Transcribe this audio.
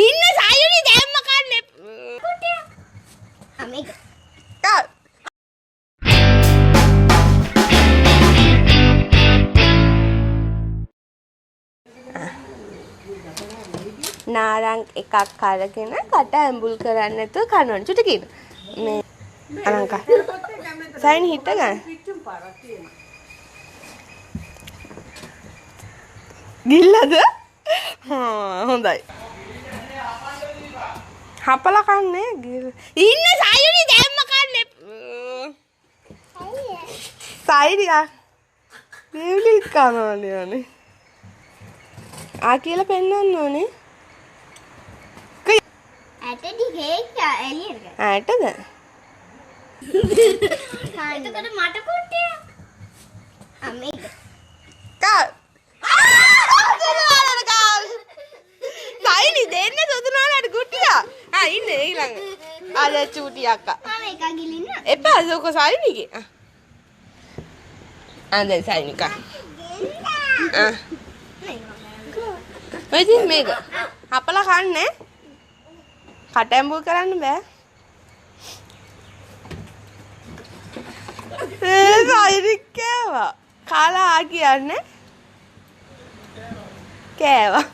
ඉන්න සයුනි දැම්ම කන්නේ. මේක. නාරං එකක් අරගෙන කට ඇඹුල් කරන්න නැතුව කනවන චුටි කියන. මේ අනංක. සයින් හිට ගන්න. ගිල්ලද? හොඳයි. හපලා කන්නේ ඉන්න සයුනි දැම්ම කන්නේ. සයිඩියා. දෙවිලිත් කනවනේ. ආ කියලා පෙන්නන්න ඕනේ. ඇටටි හේක් එළියට. ඇටද? එතකොට මට කුට්ටිය. මේක. කා. සයිනි දෙන්න සුදුනාලට කුට්ටියා. ඉන්නේ ඊළඟ. ආද චූටි අක්කා. මම එක ගිලින්න. එපා සෝක සයිනිගේ. දැන් සයිනි කා. ඔය මේක හපලා කන්නේ. කට ඇඹුල් කරන්න බෑ. සයිනි කෑවා. කාලා කියන්නේ. කෑවා.